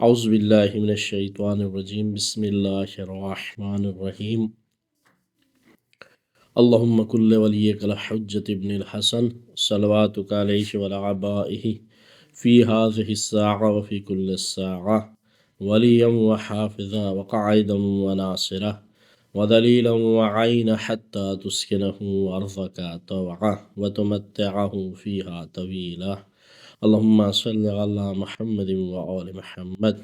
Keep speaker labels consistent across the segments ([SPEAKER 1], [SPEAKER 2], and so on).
[SPEAKER 1] اعوذ باللہ من الشیطان الرجیم بسم اللہ الرحمن الرحیم اللہم کل ولیک الحجۃ ابن الحسن صلواتک علیہ وعلی آبائہ فی ہذہ الساعة وفی کل الساعة ولیا وحافظا وقائدا وناصرا ودلیلا وعینا حتی تسکنہ ارضک طوعا وتمتعہ فیہا طویلا اللہم صلی علی محمد وآل محمد۔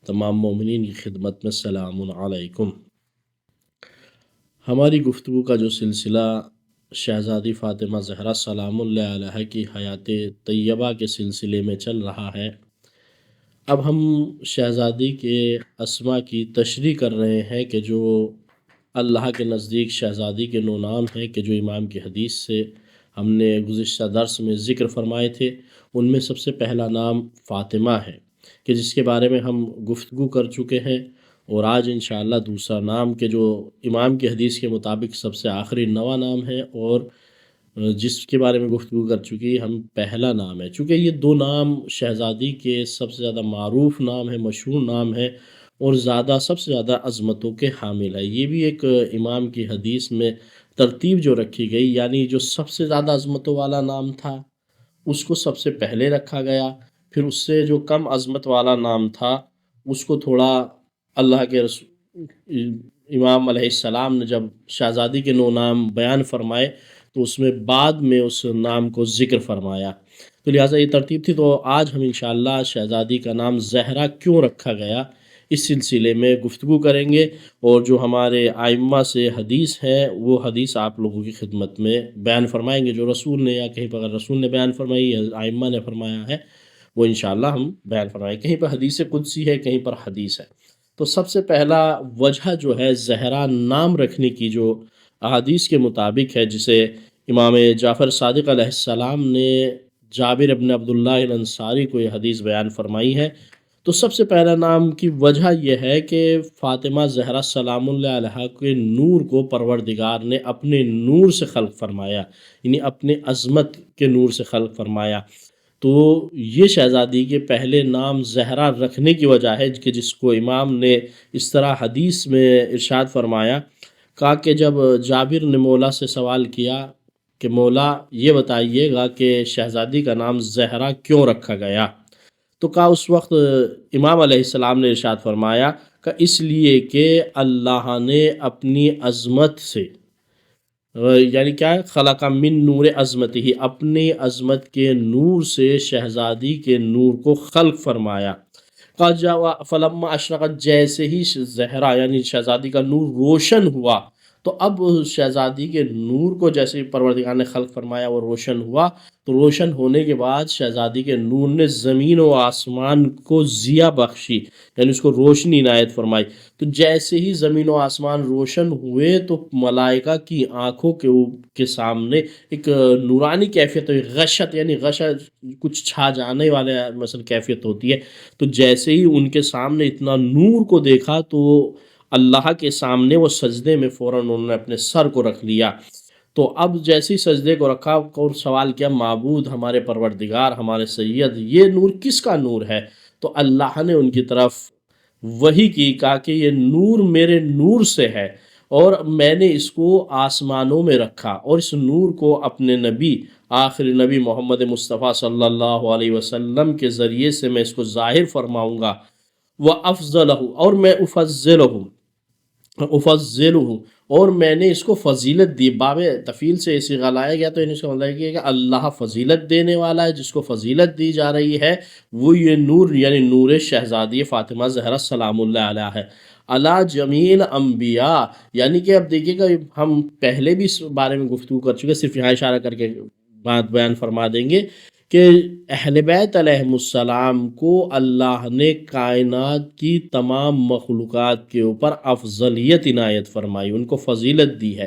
[SPEAKER 1] تمام مومنین کی خدمت میں سلام علیکم۔ ہماری گفتگو کا جو سلسلہ شہزادی فاطمہ زہرا سلام اللہ علیہا کی حیات طیبہ کے سلسلے میں چل رہا ہے، اب ہم شہزادی کے اسما کی تشریح کر رہے ہیں کہ جو اللہ کے نزدیک شہزادی کے 9 نام ہیں کہ جو امام کی حدیث سے ہم نے گزشتہ درس میں ذکر فرمائے تھے، ان میں سب سے پہلا نام فاطمہ ہے کہ جس کے بارے میں ہم گفتگو کر چکے ہیں، اور آج انشاءاللہ دوسرا نام کہ جو امام کی حدیث کے مطابق سب سے آخری 9واں نام ہے اور جس کے بارے میں گفتگو کر چکی ہم پہلا نام ہے، چونکہ یہ 2 نام شہزادی کے سب سے زیادہ معروف نام ہے، مشہور نام ہے اور سب سے زیادہ عظمتوں کے حامل ہے۔ یہ بھی ایک امام کی حدیث میں ترتیب جو رکھی گئی، یعنی جو سب سے زیادہ عظمتوں والا نام تھا اس کو سب سے پہلے رکھا گیا، پھر اس سے جو کم عظمت والا نام تھا اس کو تھوڑا اللہ کے امام علیہ السلام نے جب شہزادی کے 9 نام بیان فرمائے تو اس میں بعد میں اس نام کو ذکر فرمایا، تو لہٰذا یہ ترتیب تھی۔ تو آج ہم انشاءاللہ شہزادی کا نام زہرا کیوں رکھا گیا اس سلسلے میں گفتگو کریں گے، اور جو ہمارے ائمہ سے حدیث ہے وہ حدیث آپ لوگوں کی خدمت میں بیان فرمائیں گے، جو رسول نے یا کہیں پر اگر رسول نے بیان فرمائی یا ائمہ نے فرمایا ہے وہ انشاءاللہ ہم بیان فرمائیں گے۔ کہیں پر حدیث قدسی ہے، کہیں پر حدیث ہے۔ تو سب سے پہلا وجہ جو ہے زہرا نام رکھنے کی جو احادیث کے مطابق ہے، جسے امام جعفر صادق علیہ السلام نے جابر ابن عبداللہ الانصاری کو یہ حدیث بیان فرمائی ہے، تو سب سے پہلا نام کی وجہ یہ ہے کہ فاطمہ زہرا سلام اللہ علیہا کے نور کو پروردگار نے اپنے نور سے خلق فرمایا، یعنی اپنے عظمت کے نور سے خلق فرمایا، تو یہ شہزادی کے پہلے نام زہرا رکھنے کی وجہ ہے کہ جس کو امام نے اس طرح حدیث میں ارشاد فرمایا، کہا کہ جب جابر نے مولا سے سوال کیا کہ مولا یہ بتائیے گا کہ شہزادی کا نام زہرا کیوں رکھا گیا، تو کہا اس وقت امام علیہ السلام نے ارشاد فرمایا کہ اس لیے کہ اللہ نے اپنی عظمت سے، یعنی کیا ہے، خلق من نور عظمت ہی، اپنی عظمت کے نور سے شہزادی کے نور کو خلق فرمایا۔ فلما اشرقت، جیسے ہی زہرا یعنی شہزادی کا نور روشن ہوا، تو اب شہزادی کے نور کو جیسے ہی پروردگار نے خلق فرمایا وہ روشن ہوا، تو روشن ہونے کے بعد شہزادی کے نور نے زمین و آسمان کو ضیاء بخشی، یعنی اس کو روشنی عنایت فرمائی۔ تو جیسے ہی زمین و آسمان روشن ہوئے تو ملائکہ کی آنکھوں کے سامنے ایک نورانی کیفیت ہوئی، غشت یعنی کچھ چھا جانے والے مثلا کیفیت ہوتی ہے، تو جیسے ہی ان کے سامنے اتنا نور کو دیکھا تو اللہ کے سامنے وہ سجدے میں فوراً انہوں نے اپنے سر کو رکھ لیا۔ تو اب جیسے ہی سجدے کو رکھا اور سوال کیا، معبود ہمارے پروردگار ہمارے سید، یہ نور کس کا نور ہے؟ تو اللہ نے ان کی طرف وحی کی، کہا کہ یہ نور میرے نور سے ہے اور میں نے اس کو آسمانوں میں رکھا، اور اس نور کو اپنے نبی آخری نبی محمد مصطفیٰ صلی اللہ علیہ وسلم کے ذریعے سے میں اس کو ظاہر فرماؤں گا، وَأَفْضَلَهُ، اور میں افضلہ، اور میں نے اس کو فضیلت دی۔ باب تفیل سے اسی لایا گیا، تو اس کا مطلب یہ کہ اللہ فضیلت دینے والا ہے، جس کو فضیلت دی جا رہی ہے وہ یہ نور یعنی نور شہزادی فاطمہ زہرا سلام اللہ علیہ ہے، علی جمیل انبیاء، یعنی کہ اب دیکھیے گا ہم پہلے بھی اس بارے میں گفتگو کر چکے، صرف یہاں اشارہ کر کے بات بیان فرما دیں گے کہ اہل بیت علیہم السلام کو اللہ نے کائنات کی تمام مخلوقات کے اوپر افضلیت عنایت فرمائی، ان کو فضیلت دی ہے۔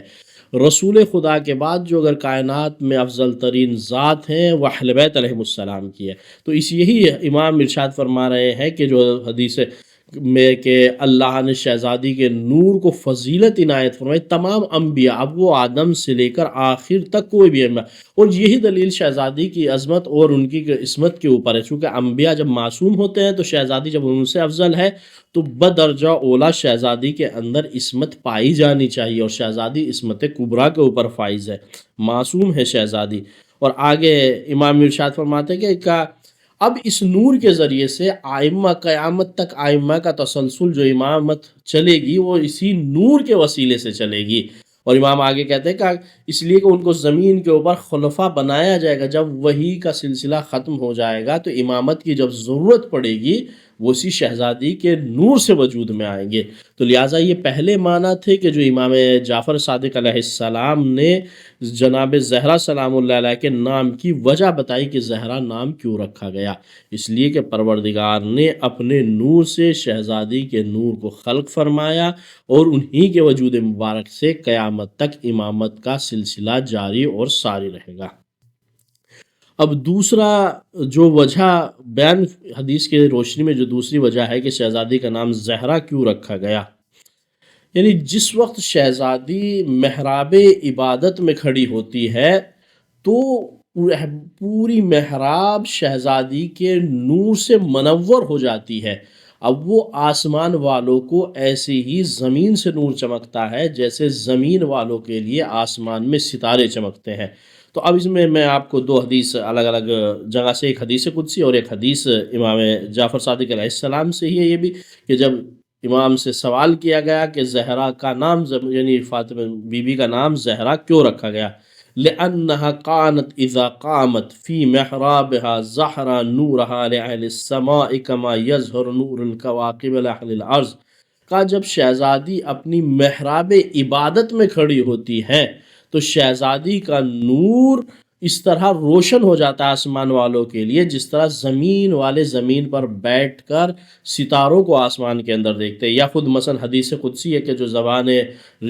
[SPEAKER 1] رسول خدا کے بعد جو اگر کائنات میں افضل ترین ذات ہیں وہ اہل بیت علیہم السلام کی ہے، تو یہی امام ارشاد فرما رہے ہیں کہ جو حدیث میں کہ اللہ نے شہزادی کے نور کو فضیلت عنایت فرمائی تمام انبیاء، اب وہ آدم سے لے کر آخر تک کوئی بھی انبیاء، اور یہی دلیل شہزادی کی عظمت اور ان کی عصمت کے اوپر ہے، چونکہ انبیاء جب معصوم ہوتے ہیں تو شہزادی جب ان سے افضل ہے تو بدرجہ اولا شہزادی کے اندر عصمت پائی جانی چاہیے، اور شہزادی عصمت کبریٰ کے اوپر فائز ہے، معصوم ہے شہزادی۔ اور آگے امام ارشاد فرماتے ہیں کہ اب اس نور کے ذریعے سے آئمہ قیامت تک آئمہ کا تسلسل جو امامت چلے گی وہ اسی نور کے وسیلے سے چلے گی۔ اور امام آگے کہتے ہیں کہ اس لیے کہ ان کو زمین کے اوپر خلفاء بنایا جائے گا، جب وحی کا سلسلہ ختم ہو جائے گا تو امامت کی جب ضرورت پڑے گی وہ اسی شہزادی کے نور سے وجود میں آئیں گے۔ تو لہٰذا یہ پہلے معنی تھے کہ جو امام جعفر صادق علیہ السلام نے جناب زہرا سلام اللہ علیہ کے نام کی وجہ بتائی کہ زہرا نام کیوں رکھا گیا، اس لیے کہ پروردگار نے اپنے نور سے شہزادی کے نور کو خلق فرمایا اور انہی کے وجود مبارک سے قیامت تک امامت کا سلسلہ جاری اور ساری رہے گا۔ اب دوسرا جو وجہ بیان حدیث کے روشنی میں جو دوسری وجہ ہے کہ شہزادی کا نام زہرا کیوں رکھا گیا، یعنی جس وقت شہزادی محراب عبادت میں کھڑی ہوتی ہے تو پوری محراب شہزادی کے نور سے منور ہو جاتی ہے۔ اب وہ آسمان والوں کو ایسے ہی زمین سے نور چمکتا ہے جیسے زمین والوں کے لیے آسمان میں ستارے چمکتے ہیں۔ تو اب اس میں آپ کو دو حدیث الگ الگ جگہ سے، ایک حدیث قدسی اور ایک حدیث امام جعفر صادق علیہ السلام سے ہی ہے یہ بھی، کہ جب امام سے سوال کیا گیا کہ زہرا کا نام یعنی فاطمہ بی بی کا نام زہرا کیوں رکھا گیا، لأنها كانت اذا قامت في محرابها زحر نورها لأهل السماء كما يظهر نور الكواكب لأهل الارض، کہا جب شہزادی اپنی محراب عبادت میں کھڑی ہوتی ہے تو شہزادی کا نور اس طرح روشن ہو جاتا ہے آسمان والوں کے لیے جس طرح زمین والے زمین پر بیٹھ کر ستاروں کو آسمان کے اندر دیکھتے ہیں۔ یا خود مثلا حدیث قدسی ہے کہ جو زبان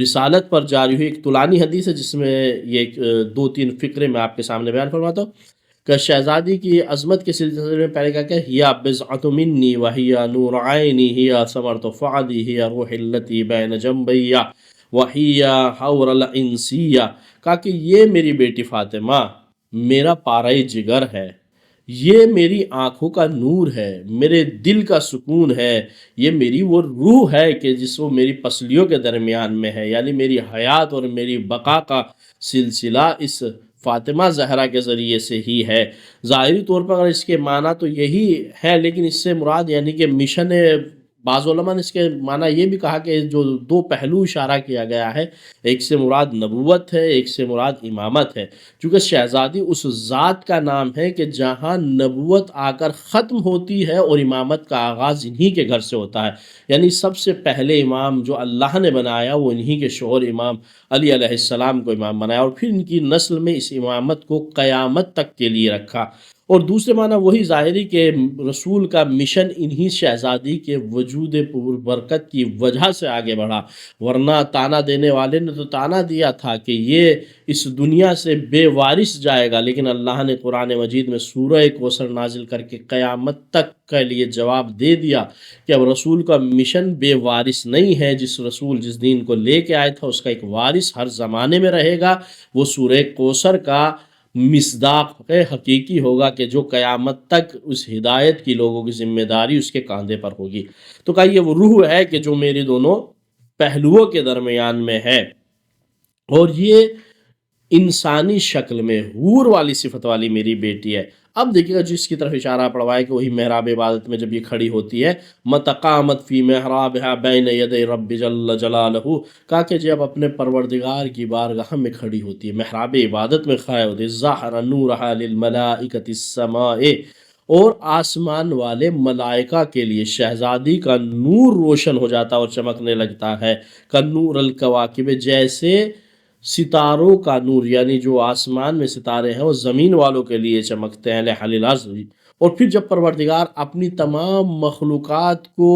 [SPEAKER 1] رسالت پر جاری ہوئی، ایک طولانی حدیث ہے جس میں یہ دو تین فقرے میں آپ کے سامنے بیان فرماتا ہوں کہ شہزادی کی عظمت کے سلسلے میں پہلے کہا کہ ہیا بضعۃ منی وہیا نور عینی ہیا ثمرۃ فؤادی ہیا روح التی بین جنبی وہیا حور الانسیہ، کہا کہ یہ میری بیٹی فاطمہ میرا پارہ جگر ہے، یہ میری آنکھوں کا نور ہے، میرے دل کا سکون ہے، یہ میری وہ روح ہے کہ جس وہ میری پسلیوں کے درمیان میں ہے، یعنی میری حیات اور میری بقا کا سلسلہ اس فاطمہ زہرا کے ذریعے سے ہی ہے۔ ظاہری طور پر اگر اس کے معنی تو یہی ہے، لیکن اس سے مراد یعنی کہ مشن، بعض علماء نے اس کے معنی یہ بھی کہا کہ جو دو پہلو اشارہ کیا گیا ہے، ایک سے مراد نبوت ہے، ایک سے مراد امامت ہے، چونکہ شہزادی اس ذات کا نام ہے کہ جہاں نبوت آ کر ختم ہوتی ہے اور امامت کا آغاز انہی کے گھر سے ہوتا ہے، یعنی سب سے پہلے امام جو اللہ نے بنایا وہ انہی کے شوہر امام علی علیہ السلام کو امام بنایا، اور پھر ان کی نسل میں اس امامت کو قیامت تک کے لیے رکھا۔ اور دوسرے معنی وہی ظاہری کہ رسول کا مشن انہی شہزادی کے وجود پر برکت کی وجہ سے آگے بڑھا، ورنہ تانا دینے والے نے تو تانا دیا تھا کہ یہ اس دنیا سے بے وارث جائے گا، لیکن اللہ نے قرآن مجید میں سورہ کوثر نازل کر کے قیامت تک کے لیے جواب دے دیا کہ اب رسول کا مشن بے وارث نہیں ہے، جس رسول جس دین کو لے کے آیا تھا اس کا ایک وارث ہر زمانے میں رہے گا، وہ سورہ کوثر کا مصداق حقیقی ہوگا کہ جو قیامت تک اس ہدایت کی لوگوں کی ذمہ داری اس کے کاندھے پر ہوگی۔ تو کہا یہ وہ روح ہے کہ جو میری دونوں پہلوؤں کے درمیان میں ہے، اور یہ انسانی شکل میں حور والی صفت والی میری بیٹی ہے۔ اب دیکھیے گا جس کی طرف اشارہ پڑوا ہے کہ وہی محراب عبادت میں جب یہ کھڑی ہوتی ہے، متقامت فی محرابها بین یدی رب جل جلالہ، کہا کہ جب اپنے پروردگار کی بارگاہ میں کھڑی ہوتی ہے، محراب عبادت میں کھڑی ہوتی ہے، ظاہر نورها للملائکۃ السماء، اور آسمان والے ملائکہ کے لیے شہزادی کا نور روشن ہو جاتا اور چمکنے لگتا ہے، کنور الکواکب، جیسے ستاروں کا نور، یعنی جو آسمان میں ستارے ہیں وہ زمین والوں کے لیے چمکتے ہیں، لأہل الارض۔ اور پھر جب پروردگار اپنی تمام مخلوقات کو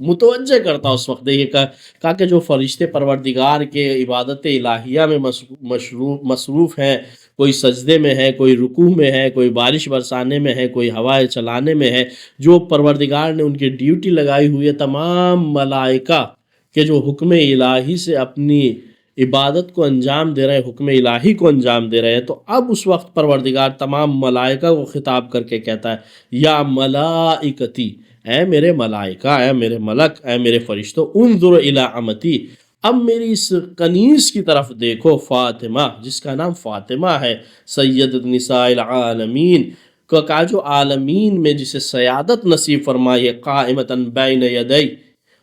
[SPEAKER 1] متوجہ کرتا اس وقت، دیکھیے کہا کہ جو فرشتے پروردگار کے عبادت الہیہ میں مصروف ہیں، کوئی سجدے میں ہے، کوئی رکوع میں ہے، کوئی بارش برسانے میں ہے، کوئی ہوائیں چلانے میں ہے، جو پروردگار نے ان کی ڈیوٹی لگائی ہوئی ہے، تمام ملائکہ کہ جو حکم الہی سے اپنی عبادت کو انجام دے رہے ہیں، حکم الہی کو انجام دے رہے ہیں، تو اب اس وقت پروردگار تمام ملائکہ کو خطاب کر کے کہتا ہے یا ملائکتی، اے میرے ملائکہ، اے میرے ملک، اے میرے فرشتوں، انظر الی امتی، اب میری اس کنیز کی طرف دیکھو، فاطمہ، جس کا نام فاطمہ ہے، سید نساء العالمین، کا جو عالمین میں جسے سیادت نصیب فرمائی ہے، قائمتاً بین یدی،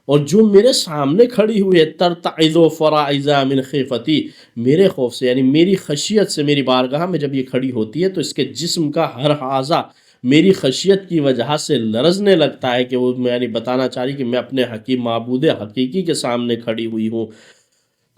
[SPEAKER 1] اور جو میرے سامنے کھڑی ہوئی ہے، ترتعظ فرائض من خیفتی، میرے خوف سے، یعنی میری خشیت سے، میری بارگاہ میں جب یہ کھڑی ہوتی ہے تو اس کے جسم کا ہر اعضا میری خشیت کی وجہ سے لرزنے لگتا ہے، کہ وہ یعنی بتانا چاہ رہی کہ میں اپنے حکیم معبود حقیقی کے سامنے کھڑی ہوئی ہوں۔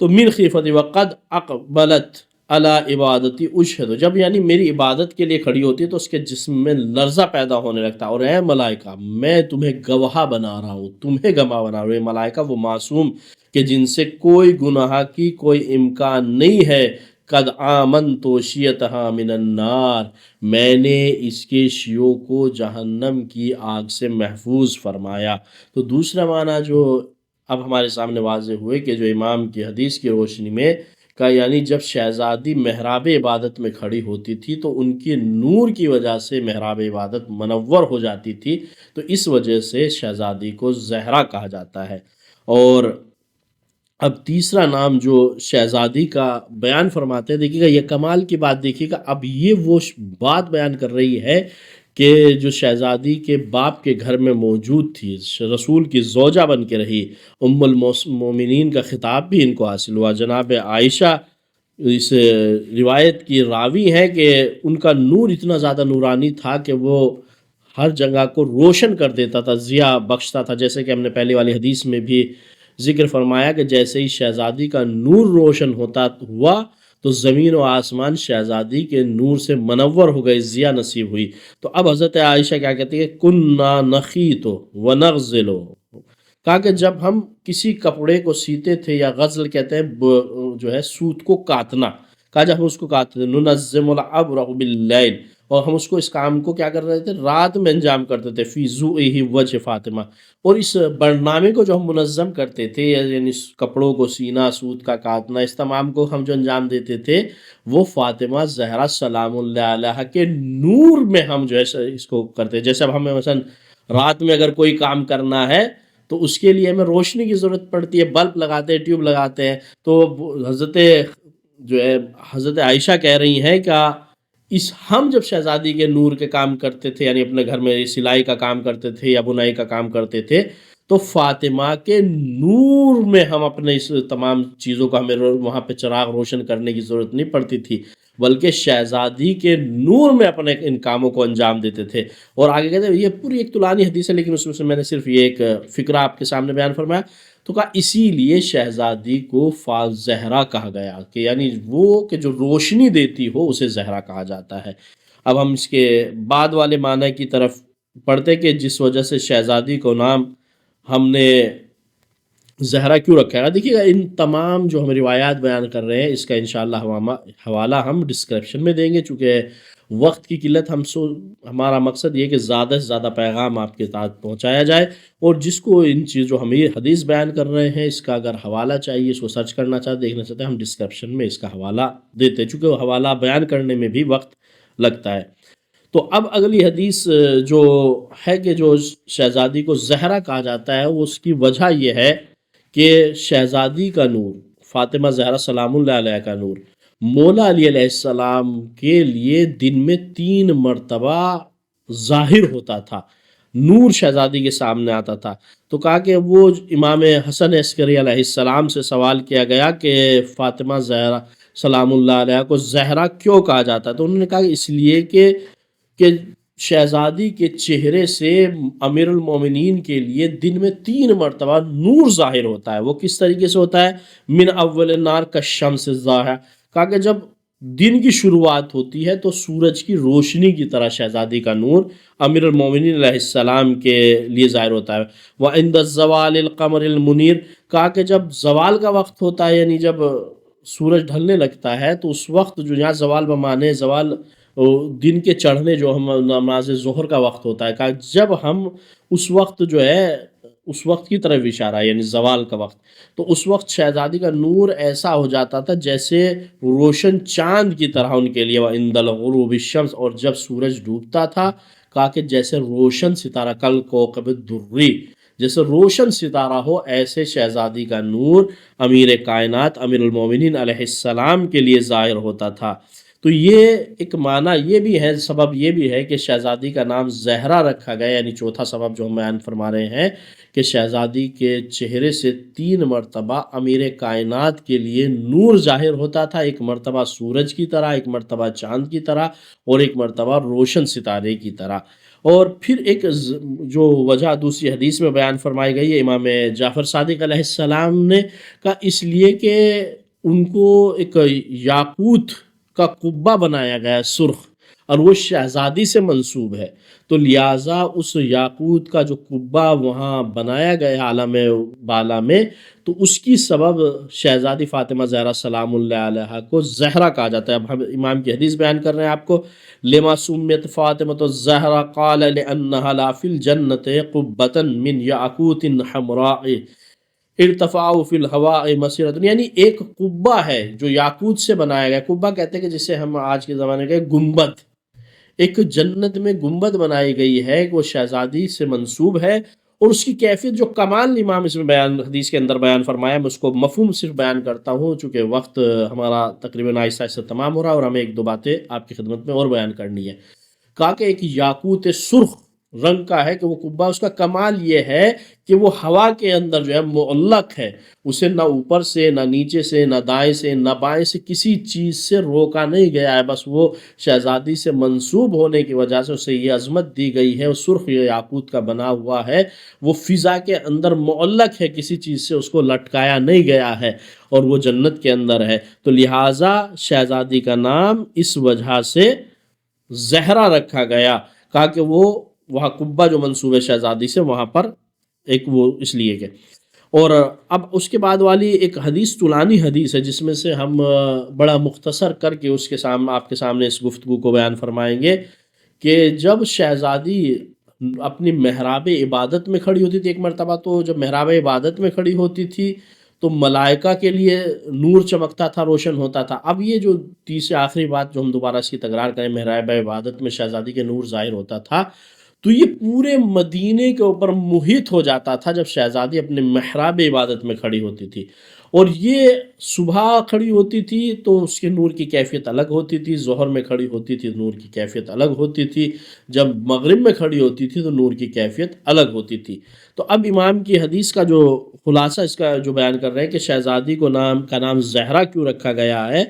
[SPEAKER 1] تو من خیفتی وقد اقبلت علی عبادتی اشہد، جب یعنی میری عبادت کے لیے کھڑی ہوتی ہے تو اس کے جسم میں لرزہ پیدا ہونے لگتا ہے، اور اے ملائکہ، میں تمہیں گواہ بنا رہا ہوں، تمہیں گواہ بنا رہا ہوں، ملائکہ وہ معصوم کہ جن سے کوئی گناہ کی کوئی امکان نہیں ہے، قد آمنت شیعتہا من النار، میں نے اس کے شیعوں کو جہنم کی آگ سے محفوظ فرمایا۔ تو دوسرا معنی جو اب ہمارے سامنے واضح ہوئے کہ جو امام کی حدیث کی روشنی میں کا، یعنی جب شہزادی محراب عبادت میں کھڑی ہوتی تھی تو ان کی نور کی وجہ سے محراب عبادت منور ہو جاتی تھی، تو اس وجہ سے شہزادی کو زہرا کہا جاتا ہے۔ اور اب تیسرا نام جو شہزادی کا بیان فرماتے ہیں، دیکھیے گا یہ کمال کی بات، دیکھیے گا اب یہ وہ بات بیان کر رہی ہے کہ جو شہزادی کے باپ کے گھر میں موجود تھی، رسول کی زوجہ بن کے رہی، ام المومنین کا خطاب بھی ان کو حاصل ہوا۔ جناب عائشہ اس روایت کی راوی ہیں کہ ان کا نور اتنا زیادہ نورانی تھا کہ وہ ہر جگہ کو روشن کر دیتا تھا، ضیاء بخشتا تھا، جیسے کہ ہم نے پہلی والی حدیث میں بھی ذکر فرمایا کہ جیسے ہی شہزادی کا نور روشن ہوتا ہوا تو زمین و آسمان شہزادی کے نور سے منور ہو گئے، ضیاء نصیب ہوئی۔ تو اب حضرت عائشہ کیا کہتی ہے، کننا نخیط ونغزل، کہا کہ جب ہم کسی کپڑے کو سیتے تھے، یا غزل کہتے ہیں جو ہے سوت کو کاتنا، کہا جب ہم اس کو کاٹتے تھے، ننظم الابرق باللیل، اور ہم اس کو اس کام کو کیا کر رہے تھے، رات میں انجام کرتے تھے، فی ضوئہ وجہ فاطمہ، اور اس برنامے کو جو ہم منظم کرتے تھے، یعنی کپڑوں کو سینا، سوت کا کاٹنا، اس تمام کو ہم جو انجام دیتے تھے، وہ فاطمہ زہرا سلام اللہ علیہ کے نور میں ہم جو ہے اس کو کرتے، جیسے اب ہمیں مثلا رات میں اگر کوئی کام کرنا ہے تو اس کے لیے ہمیں روشنی کی ضرورت پڑتی ہے، بلب لگاتے ہیں، ٹیوب لگاتے ہیں، تو حضرت جو ہے حضرت عائشہ کہہ رہی ہیں کہ ہم جب شہزادی کے نور کے کام کرتے تھے، یعنی اپنے گھر میں سلائی کا کام کرتے تھے یا بنائی کا کام کرتے تھے، تو فاطمہ کے نور میں ہم اپنے اس تمام چیزوں کا ہمیں وہاں پہ چراغ روشن کرنے کی ضرورت نہیں پڑتی تھی، بلکہ شہزادی کے نور میں اپنے ان کاموں کو انجام دیتے تھے۔ اور آگے کہتے ہیں، یہ پوری ایک طولانی حدیث ہے، لیکن اس میں سے میں نے صرف یہ ایک فقرہ آپ کے سامنے بیان فرمایا، تو کہا اسی لیے شہزادی کو زہرا کہا گیا، کہ یعنی وہ کہ جو روشنی دیتی ہو اسے زہرا کہا جاتا ہے۔ اب ہم اس کے بعد والے معنی کی طرف پڑھتے کہ جس وجہ سے شہزادی کو نام ہم نے زہرا کیوں رکھا ہے۔ دیکھیے گا ان تمام جو ہم روایات بیان کر رہے ہیں، اس کا انشاءاللہ حوالہ ہم ڈسکرپشن میں دیں گے، چونکہ وقت کی قلت، ہمارا مقصد یہ کہ زیادہ سے زیادہ پیغام آپ کے ساتھ پہنچایا جائے، اور جس کو ان چیزوں ہم یہ حدیث بیان کر رہے ہیں اس کا اگر حوالہ چاہیے، اس کو سرچ کرنا چاہتے، دیکھنا چاہتے ہیں، ہم ڈسکرپشن میں اس کا حوالہ دیتے ہیں، چونکہ حوالہ بیان کرنے میں بھی وقت لگتا ہے۔ تو اب اگلی حدیث جو ہے کہ جو شہزادی کو زہرا کہا جاتا ہے، اس کی وجہ یہ ہے کہ شہزادی کا نور، فاطمہ زہرا سلام اللہ علیہ کا نور، مولا علی علیہ السلام کے لیے دن میں 3 مرتبہ ظاہر ہوتا تھا، نور شہزادی کے سامنے آتا تھا۔ تو کہا کہ وہ امام حسن عسکری علیہ السلام سے سوال کیا گیا کہ فاطمہ زہرا سلام اللہ علیہ کو زہرا کیوں کہا جاتا ہے، تو انہوں نے کہا کہ اس لیے کہ شہزادی کے چہرے سے امیر المومنین کے لیے دن میں 3 مرتبہ نور ظاہر ہوتا ہے۔ وہ کس طریقے سے ہوتا ہے، من اول النار کالشمس الضاحیہ، کہا کہ جب دن کی شروعات ہوتی ہے تو سورج کی روشنی کی طرح شہزادی کا نور امیر المومنین علیہ السلام کے لیے ظاہر ہوتا ہے۔ وعند الزوال القمر المنیر، کہا کہ جب زوال کا وقت ہوتا ہے، یعنی جب سورج ڈھلنے لگتا ہے تو اس وقت جو یہاں زوال بمانے زوال دن کے چڑھنے جو ہم نماز ظہر کا وقت ہوتا ہے، کہا جب ہم اس وقت جو ہے اس وقت کی طرف اشارہ ہے، یعنی زوال کا وقت، تو اس وقت شہزادی کا نور ایسا ہو جاتا تھا جیسے روشن چاند کی طرح ان کے لیے، وَعِندَ الْغُرُوبِ الشَّمْسِ، اور جب سورج ڈوبتا تھا کہا کہ جیسے روشن ستارہ، کل کوكب الدُّرِّ، جیسے روشن ستارہ ہو، ایسے شہزادی کا نور امیر کائنات امیر المومنین علیہ السلام کے لیے ظاہر ہوتا تھا۔ تو یہ ایک معنی یہ بھی ہے، سبب یہ بھی ہے کہ شہزادی کا نام زہرا رکھا گیا، یعنی چوتھا سبب جو ہم بیان فرما رہے ہیں کہ شہزادی کے چہرے سے 3 مرتبہ امیر کائنات کے لیے نور ظاہر ہوتا تھا، ایک مرتبہ سورج کی طرح، ایک مرتبہ چاند کی طرح، اور ایک مرتبہ روشن ستارے کی طرح۔ اور پھر ایک جو وجہ دوسری حدیث میں بیان فرمائی گئی ہے امام جعفر صادق علیہ السلام نے، کہا اس لیے کہ ان کو ایک یاقوت کا قبہ بنایا گیا سرخ، اور وہ شہزادی سے منسوب ہے، تو لہٰذا اس یاقوت کا جو قبہ وہاں بنایا گیا عالم بالا میں، تو اس کی سبب شہزادی فاطمہ زہرا سلام اللہ علیہا کو زہرا کہا جاتا ہے۔ اب ہم امام کی حدیث بیان کر رہے ہیں آپ کو، لما سمیت فاطمۃ الزہرا قال لأنها لا فی الجنت قبۃ من یاقوت حمراء ارتفاع فی الہواء مسیرۃ، یعنی ایک قبہ ہے جو یاقوت سے بنایا گیا، قبہ کہتے ہیں کہ جسے ہم آج کے زمانے کے گنبد، ایک جنت میں گنبد بنائی گئی ہے کہ وہ شہزادی سے منسوب ہے، اور اس کی کیفیت جو کمال امام اس میں بیان حدیث کے اندر بیان فرمایا، میں اس کو مفہوم صرف بیان کرتا ہوں چونکہ وقت ہمارا تقریباً آہستہ آہستہ تمام ہو رہا ہے، اور ہمیں ایک دو باتیں آپ کی خدمت میں اور بیان کرنی ہے۔ کہا کہ ایک یاقوت سرخ رنگ کا ہے کہ وہ قبہ، اس کا کمال یہ ہے کہ وہ ہوا کے اندر جو ہے معلق ہے، اسے نہ اوپر سے نہ نیچے سے نہ دائیں سے نہ بائیں سے کسی چیز سے روکا نہیں گیا ہے، بس وہ شہزادی سے منسوب ہونے کی وجہ سے اسے یہ عظمت دی گئی ہے، وہ سرخ یاقوت کا بنا ہوا ہے، وہ فضا کے اندر معلق ہے، کسی چیز سے اس کو لٹکایا نہیں گیا ہے، اور وہ جنت کے اندر ہے، تو لہٰذا شہزادی کا نام اس وجہ سے زہرا رکھا گیا، کہا کہ وہ وہاں قبہ جو منسوب ہے شہزادی سے، وہاں پر ایک وہ اس لیے کہ، اور اب اس کے بعد والی ایک حدیث طولانی حدیث ہے جس میں سے ہم بڑا مختصر کر کے اس کے سامنے آپ کے سامنے اس گفتگو کو بیان فرمائیں گے کہ جب شہزادی اپنی محراب عبادت میں کھڑی ہوتی تھی، ایک مرتبہ تو جب محراب عبادت میں کھڑی ہوتی تھی تو ملائکہ کے لیے نور چمکتا تھا، روشن ہوتا تھا۔ اب یہ جو تیسری آخری بات جو ہم دوبارہ اس کی تکرار کریں، محراب عبادت میں شہزادی کے نور ظاہر ہوتا تھا، تو یہ پورے مدینے کے اوپر محیط ہو جاتا تھا جب شہزادی اپنے محراب عبادت میں کھڑی ہوتی تھی، اور یہ صبح کھڑی ہوتی تھی تو اس کے نور کی کیفیت الگ ہوتی تھی، ظہر میں کھڑی ہوتی تھی نور کی کیفیت الگ ہوتی تھی، جب مغرب میں کھڑی ہوتی تھی تو نور کی کیفیت الگ ہوتی تھی۔ تو اب امام کی حدیث کا جو خلاصہ اس کا جو بیان کر رہے ہیں کہ شہزادی کو نام زہرا کیوں رکھا گیا ہے،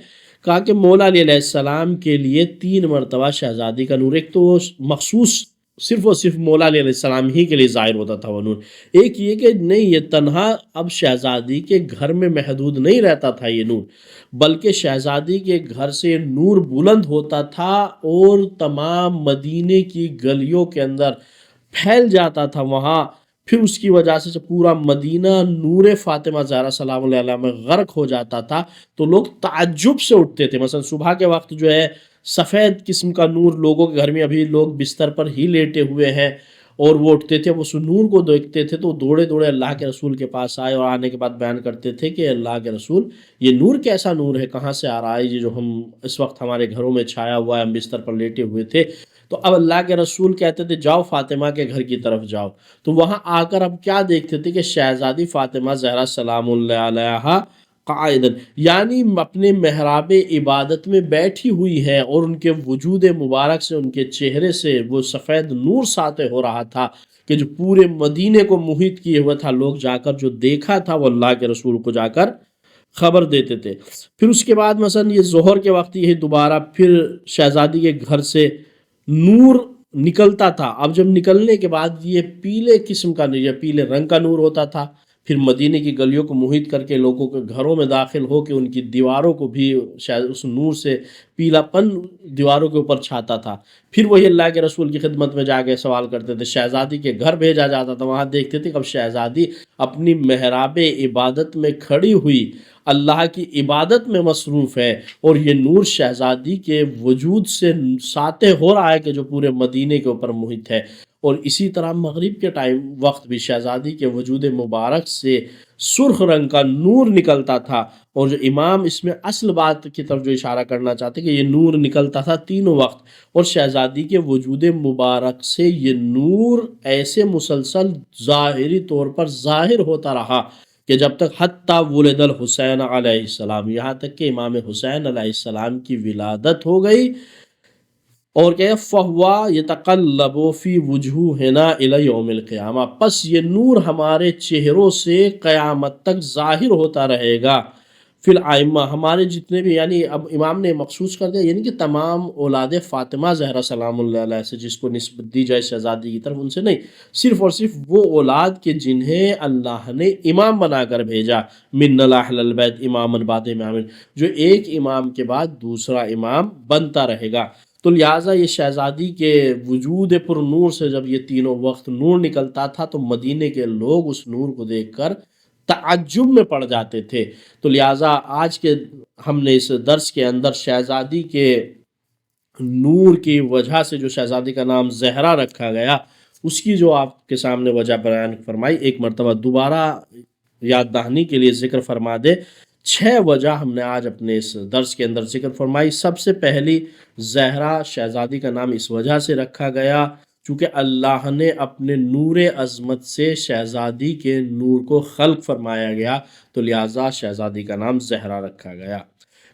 [SPEAKER 1] کہا کہ مولا علی علیہ السلام کے لیے 3 مرتبہ شہزادی کا نور، ایک تو مخصوص صرف اور صرف مولا علیہ السلام ہی کے لیے ظاہر ہوتا تھا وہ نور، ایک یہ کہ نہیں یہ تنہا اب شہزادی کے گھر میں محدود نہیں رہتا تھا یہ نور، بلکہ شہزادی کے گھر سے نور بلند ہوتا تھا اور تمام مدینے کی گلیوں کے اندر پھیل جاتا تھا وہاں، پھر اس کی وجہ سے پورا مدینہ نور فاطمہ زہرا سلام اللہ علیہا میں غرق ہو جاتا تھا، تو لوگ تعجب سے اٹھتے تھے، مثلا صبح کے وقت جو ہے سفید قسم کا نور لوگوں کے گھر میں، ابھی لوگ بستر پر ہی لیٹے ہوئے ہیں اور وہ اٹھتے تھے، وہ اس نور کو دیکھتے تھے تو دوڑے دوڑے اللہ کے رسول کے پاس آئے، اور آنے کے بعد بیان کرتے تھے کہ اللہ کے رسول یہ نور کیسا نور ہے، کہاں سے آ رہا ہے، یہ جو ہم اس وقت ہمارے گھروں میں چھایا ہوا ہے، ہم بستر پر لیٹے ہوئے تھے، تو اب اللہ کے رسول کہتے تھے جاؤ فاطمہ کے گھر کی طرف جاؤ، تو وہاں آ کر اب کیا دیکھتے تھے کہ شہزادی فاطمہ زہرا سلام اللہ علیہا قائدن، یعنی اپنے محراب عبادت میں بیٹھی ہوئی ہیں، اور ان کے وجود مبارک سے، ان کے چہرے سے وہ سفید نور ساطع ہو رہا تھا کہ جو پورے مدینے کو محیط کیے ہوا تھا، لوگ جا کر جو دیکھا تھا وہ اللہ کے رسول کو جا کر خبر دیتے تھے۔ پھر اس کے بعد مثلا یہ ظہر کے وقت یہ دوبارہ پھر شہزادی کے گھر سے نور نکلتا تھا، اب جب نکلنے کے بعد یہ پیلے قسم کا، یہ پیلے رنگ کا نور ہوتا تھا، پھر مدینے کی گلیوں کو محیط کر کے لوگوں کے گھروں میں داخل ہو کے ان کی دیواروں کو بھی شاید اس نور سے پیلا پن دیواروں کے اوپر چھاتا تھا۔ پھر وہی اللہ کے رسول کی خدمت میں جا کے سوال کرتے تھے، شہزادی کے گھر بھیجا جاتا تھا، وہاں دیکھتے تھے کہ اب شہزادی اپنی محراب عبادت میں کھڑی ہوئی اللہ کی عبادت میں مصروف ہے، اور یہ نور شہزادی کے وجود سے ساطع ہو رہا ہے کہ جو پورے مدینے کے اوپر محیط ہے۔ اور اسی طرح مغرب کے وقت بھی شہزادی کے وجود مبارک سے سرخ رنگ کا نور نکلتا تھا، اور جو امام اس میں اصل بات کی طرف جو اشارہ کرنا چاہتے کہ یہ نور نکلتا تھا تینوں وقت، اور شہزادی کے وجود مبارک سے یہ نور ایسے مسلسل ظاہری طور پر ظاہر ہوتا رہا کہ جب تک حتیٰ ولد الحسین علیہ السلام، یہاں تک کہ امام حسین علیہ السلام کی ولادت ہو گئی۔ اور کہ فَهُوَ يَتَقَلَّبُ فِي وُجُوهِنَا إِلَى يَوْمِ الْقِيَامَةِ، پس یہ نور ہمارے چہروں سے قیامت تک ظاہر ہوتا رہے گا۔ فی الائمہ، ہمارے جتنے بھی، یعنی اب امام نے مخصوص کر دیا، یعنی کہ تمام اولاد فاطمہ زہرا سلام اللہ علیہ سے جس کو نسبت دی جائے شہزادی کی طرف، ان سے نہیں، صرف اور صرف وہ اولاد کے جنہیں اللہ نے امام بنا کر بھیجا، من اہل البیت امام بعد امام، جو ایک امام کے بعد دوسرا امام بنتا رہے گا۔ تو لہٰذا یہ شہزادی کے وجود پر نور سے جب یہ تینوں وقت نور نکلتا تھا تو مدینے کے لوگ اس نور کو دیکھ کر تعجب میں پڑ جاتے تھے۔ تو لہٰذا آج کے ہم نے اس درس کے اندر شہزادی کے نور کی وجہ سے جو شہزادی کا نام زہرا رکھا گیا، اس کی جو آپ کے سامنے وجہ بیان فرمائی، ایک مرتبہ دوبارہ یاد دہانی کے لیے ذکر فرما دے۔ 6 وجہ ہم نے آج اپنے اس درس کے اندر ذکر فرمائی۔ سب سے پہلی، زہرا شہزادی کا نام اس وجہ سے رکھا گیا چونکہ اللہ نے اپنے نور عظمت سے شہزادی کے نور کو خلق فرمایا گیا، تو لہٰذا شہزادی کا نام زہرا رکھا گیا۔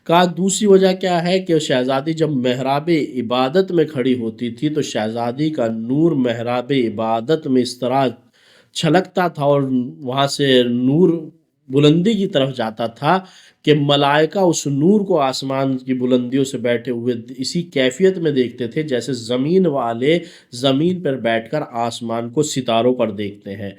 [SPEAKER 1] کہا دوسری وجہ کیا ہے کہ شہزادی جب محراب عبادت میں کھڑی ہوتی تھی تو شہزادی کا نور محراب عبادت میں اس طرح چھلکتا تھا اور وہاں سے نور بلندی کی طرف جاتا تھا کہ ملائکہ اس نور کو آسمان کی بلندیوں سے بیٹھے ہوئے اسی کیفیت میں دیکھتے تھے جیسے زمین والے زمین پر بیٹھ کر آسمان کو ستاروں پر دیکھتے ہیں۔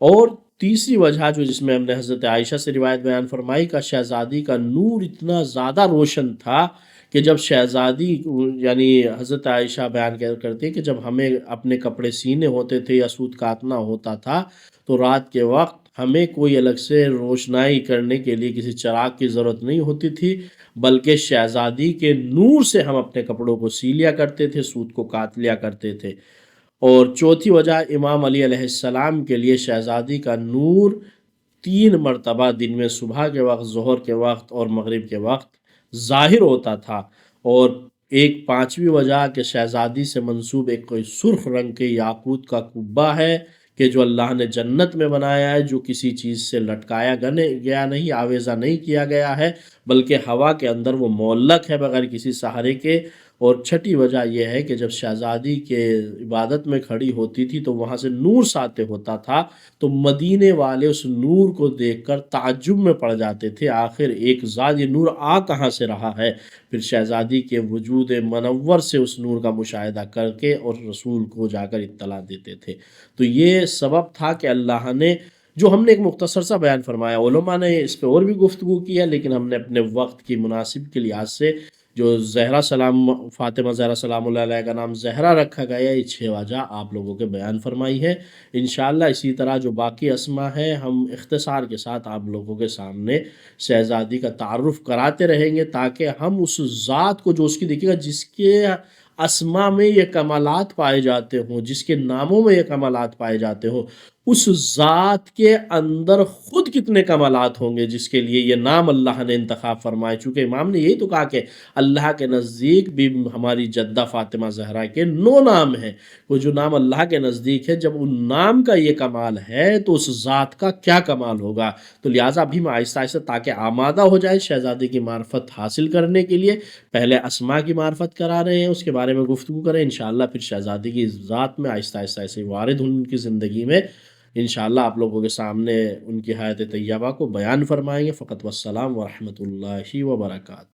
[SPEAKER 1] اور تیسری وجہ جو جس میں ہم نے حضرت عائشہ سے روایت بیان فرمائی کا شہزادی کا نور اتنا زیادہ روشن تھا کہ جب شہزادی، یعنی حضرت عائشہ بیان کرتے ہیں کہ جب ہمیں اپنے کپڑے سینے ہوتے تھے یا سوت کاٹنا ہوتا تھا تو رات کے وقت ہمیں کوئی الگ سے روشنائی کرنے کے لیے کسی چراغ کی ضرورت نہیں ہوتی تھی، بلکہ شہزادی کے نور سے ہم اپنے کپڑوں کو سی لیا کرتے تھے، سوت کو کاٹ لیا کرتے تھے۔ اور چوتھی وجہ، امام علی علیہ السلام کے لیے شہزادی کا نور 3 مرتبہ دن میں، صبح کے وقت، ظہر کے وقت اور مغرب کے وقت ظاہر ہوتا تھا۔ اور ایک پانچویں وجہ کہ شہزادی سے منسوب ایک کوئی سرخ رنگ کے یاقوت کا قبہ ہے کہ جو اللہ نے جنت میں بنایا ہے، جو کسی چیز سے لٹکایا گیا نہیں، آویزہ نہیں کیا گیا ہے، بلکہ ہوا کے اندر وہ معلق ہے بغیر کسی سہارے کے۔ اور چھٹی وجہ یہ ہے کہ جب شہزادی کے عبادت میں کھڑی ہوتی تھی تو وہاں سے نور ساطع ہوتا تھا تو مدینے والے اس نور کو دیکھ کر تعجب میں پڑ جاتے تھے، آخر ایک ذات یہ نور آ کہاں سے رہا ہے۔ پھر شہزادی کے وجود منور سے اس نور کا مشاہدہ کر کے اور رسول کو جا کر اطلاع دیتے تھے۔ تو یہ سبب تھا کہ اللہ نے، جو ہم نے ایک مختصر سا بیان فرمایا، علماء نے اس پہ اور بھی گفتگو کی ہے، لیکن ہم نے اپنے وقت کی مناسب کے لحاظ سے جو زہرا فاطمہ زہرا سلام اللہ علیہ کا نام زہرا رکھا گیا، یہ 6 وجہ آپ لوگوں کے بیان فرمائی ہے۔ انشاءاللہ اسی طرح جو باقی اسما ہے ہم اختصار کے ساتھ آپ لوگوں کے سامنے شہزادی کا تعارف کراتے رہیں گے تاکہ ہم اس ذات کو جو اس کی دیکھیے گا جس کے اسما میں یہ کمالات پائے جاتے ہوں، جس کے ناموں میں یہ کمالات پائے جاتے ہوں، اس ذات کے اندر خود کتنے کمالات ہوں گے جس کے لیے یہ نام اللہ نے انتخاب فرمائے۔ چونکہ امام نے یہی تو کہا کہ اللہ کے نزدیک بھی ہماری جدہ فاطمہ زہرا کے 9 نام ہیں، وہ جو نام اللہ کے نزدیک ہے، جب ان نام کا یہ کمال ہے تو اس ذات کا کیا کمال ہوگا۔ تو لہٰذا بھی ہم آہستہ آہستہ تاکہ آمادہ ہو جائے شہزادی کی معرفت حاصل کرنے کے لیے، پہلے اسما کی معرفت کرا رہے ہیں، اس کے بارے میں گفتگو کریں، انشاءاللہ پھر شہزادی کی ذات میں آہستہ آہستہ ایسے وارد ہوں ان کی زندگی میں، انشاءاللہ آپ لوگوں کے سامنے ان کی حیات طیبہ کو بیان فرمائیں گے۔ فقط والسلام ورحمۃ اللہ وبرکاتہ۔